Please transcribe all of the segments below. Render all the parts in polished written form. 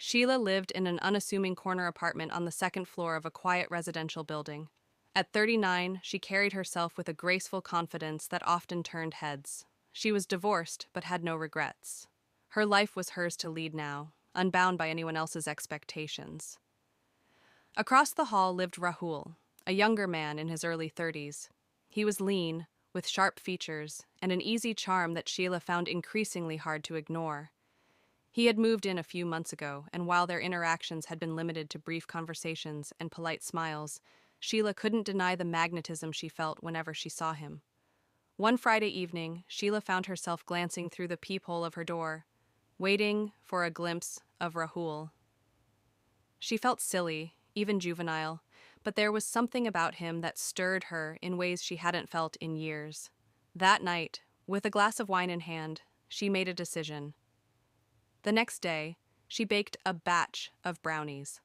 Sheila lived in an unassuming corner apartment on the second floor of a quiet residential building. At 39, she carried herself with a graceful confidence that often turned heads. She was divorced, but had no regrets. Her life was hers to lead now, unbound by anyone else's expectations. Across the hall lived Rahul, a younger man in his early 30s. He was lean, with sharp features, and an easy charm that Sheila found increasingly hard to ignore. He had moved in a few months ago, and while their interactions had been limited to brief conversations and polite smiles, Sheila couldn't deny the magnetism she felt whenever she saw him. One Friday evening, Sheila found herself glancing through the peephole of her door, waiting for a glimpse of Rahul. She felt silly, even juvenile, but there was something about him that stirred her in ways she hadn't felt in years. That night, with a glass of wine in hand, she made a decision. The next day, she baked a batch of brownies,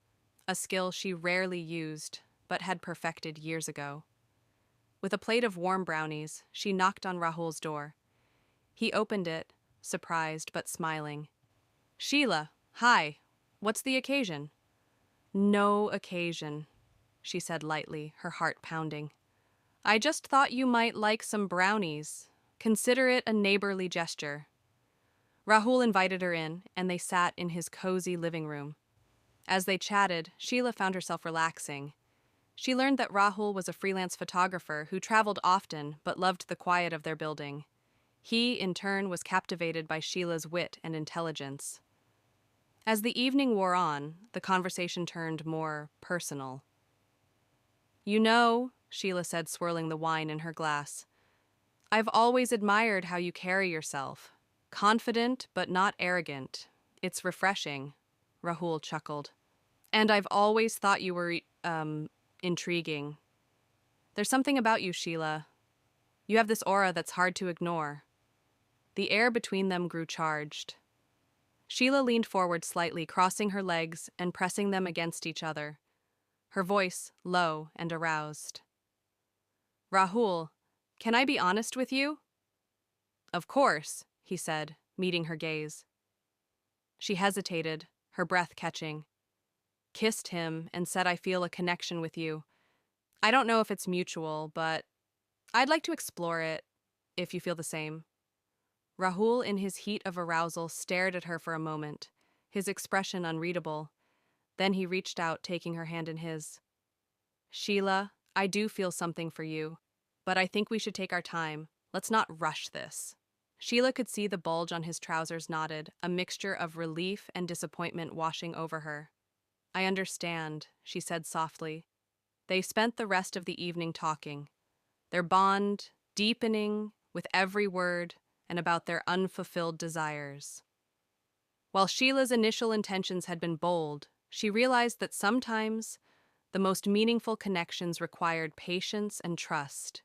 a skill she rarely used but had perfected years ago. With a plate of warm brownies, she knocked on Rahul's door. He opened it, surprised but smiling. "Sheila, hi. What's the occasion?" "No occasion," she said lightly, her heart pounding. "I just thought you might like some brownies. Consider it a neighborly gesture." Rahul invited her in, and they sat in his cozy living room. As they chatted, Sheila found herself relaxing. She learned that Rahul was a freelance photographer who traveled often but loved the quiet of their building. He, in turn, was captivated by Sheila's wit and intelligence. As the evening wore on, the conversation turned more personal. "You know," Sheila said, swirling the wine in her glass, "I've always admired how you carry yourself. Confident, but not arrogant. It's refreshing," Rahul chuckled. "And I've always thought you were, intriguing. There's something about you, Sheila. You have this aura that's hard to ignore." The air between them grew charged. Sheila leaned forward slightly, crossing her legs and pressing them against each other, her voice low and aroused. "Rahul, can I be honest with you?" "Of course," he said, meeting her gaze. She hesitated, her breath catching. Kissed him and said, "I feel a connection with you. I don't know if it's mutual, but I'd like to explore it, if you feel the same." Rahul, in his heat of arousal, stared at her for a moment, his expression unreadable. Then he reached out, taking her hand in his. "Sheila, I do feel something for you, but I think we should take our time. Let's not rush this." Sheila could see the bulge on his trousers knotted, a mixture of relief and disappointment washing over her. "I understand," she said softly. They spent the rest of the evening talking, their bond deepening with every word and about their unfulfilled desires. While Sheila's initial intentions had been bold, she realized that sometimes the most meaningful connections required patience and trust.